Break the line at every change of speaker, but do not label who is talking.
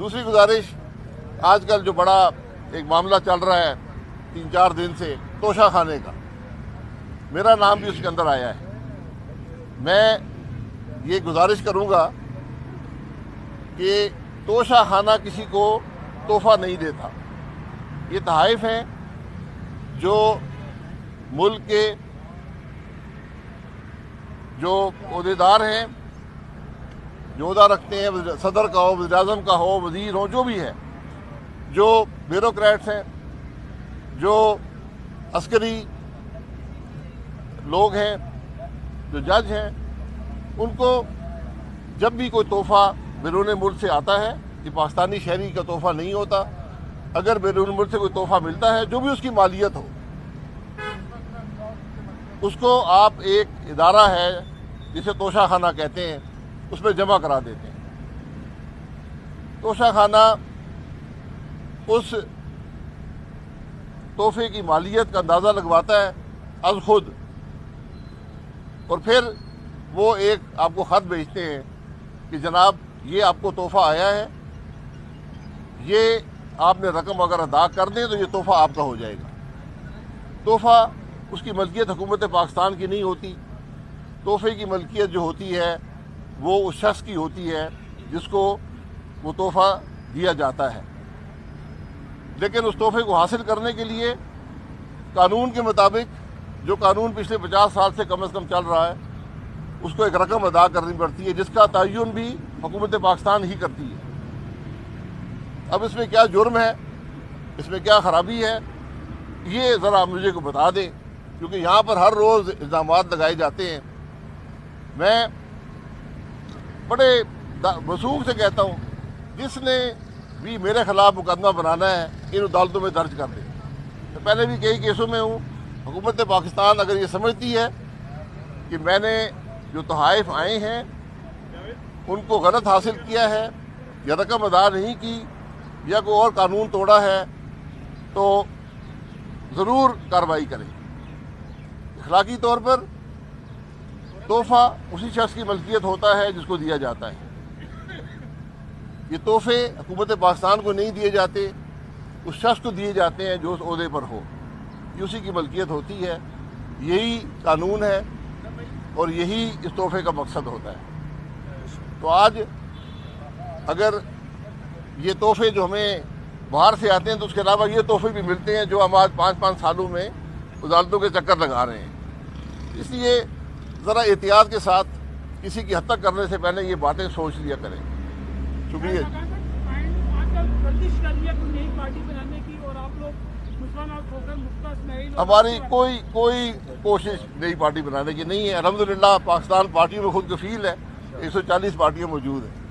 دوسری گزارش، آج کل جو بڑا ایک معاملہ چل رہا ہے 3-4 دن سے توشہ خانے کا، میرا نام بھی اس کے اندر آیا ہے. میں یہ گزارش کروں گا کہ توشہ خانہ کسی کو تحفہ نہیں دیتا. یہ تحائف ہیں جو ملک کے جو عہدیدار ہیں، جو عہدہ رکھتے ہیں، صدر کا ہو، وزیر اعظم کا ہو، وزیر ہو، جو بھی ہے، جو بیوروکریٹس ہیں، جو عسکری لوگ ہیں، جو جج ہیں، ان کو جب بھی کوئی تحفہ بیرون ملک سے آتا ہے، یہ پاکستانی شہری کا تحفہ نہیں ہوتا. اگر بیرون ملک سے کوئی تحفہ ملتا ہے جو بھی اس کی مالیت ہو، اس کو آپ ایک ادارہ ہے جسے توشہ خانہ کہتے ہیں، اس میں جمع کرا دیتے ہیں. توشہ خانہ اس تحفے کی مالیت کا اندازہ لگواتا ہے از خود، اور پھر وہ ایک آپ کو خط بھیجتے ہیں کہ جناب یہ آپ کو تحفہ آیا ہے، یہ آپ نے رقم اگر ادا کر دیں تو یہ تحفہ آپ کا ہو جائے گا. تحفہ اس کی ملکیت حکومت پاکستان کی نہیں ہوتی. تحفے کی ملکیت جو ہوتی ہے وہ اس شخص کی ہوتی ہے جس کو وہ تحفہ دیا جاتا ہے. لیکن اس تحفے کو حاصل کرنے کے لیے قانون کے مطابق، جو قانون پچھلے 50 سال سے کم از کم چل رہا ہے، اس کو ایک رقم ادا کرنی پڑتی ہے جس کا تعین بھی حکومت پاکستان ہی کرتی ہے. اب اس میں کیا جرم ہے، اس میں کیا خرابی ہے، یہ ذرا مجھے کو بتا دیں، کیونکہ یہاں پر ہر روز الزامات لگائے جاتے ہیں. میں بڑے وثوق سے کہتا ہوں، جس نے بھی میرے خلاف مقدمہ بنانا ہے ان عدالتوں میں درج کر دیں. میں پہلے بھی کئی کیسوں میں ہوں. حکومت پاکستان اگر یہ سمجھتی ہے کہ میں نے جو تحائف آئے ہیں ان کو غلط حاصل کیا ہے، یا رقم ادا نہیں کی، یا کوئی اور قانون توڑا ہے، تو ضرور کارروائی کریں. اخلاقی طور پر تحفہ اسی شخص کی ملکیت ہوتا ہے جس کو دیا جاتا ہے. یہ تحفے حکومت پاکستان کو نہیں دیے جاتے، اس شخص کو دیے جاتے ہیں جو اس عہدے پر ہو. یہ اسی کی ملکیت ہوتی ہے. یہی قانون ہے اور یہی اس تحفے کا مقصد ہوتا ہے. تو آج اگر یہ تحفے جو ہمیں باہر سے آتے ہیں تو اس کے علاوہ یہ تحفے بھی ملتے ہیں جو ہم آج 5 سالوں میں عدالتوں کے چکر لگا رہے ہیں. اس لیے ذرا احتیاط کے ساتھ کسی کی حد تک کرنے سے پہلے یہ باتیں سوچ لیا کریں. شکریہ. ہماری کوئی کوشش نئی پارٹی بنانے کی نہیں ہے. الحمدللہ پاکستان پارٹیوں میں خود کفیل ہے. 140 پارٹیاں موجود ہیں.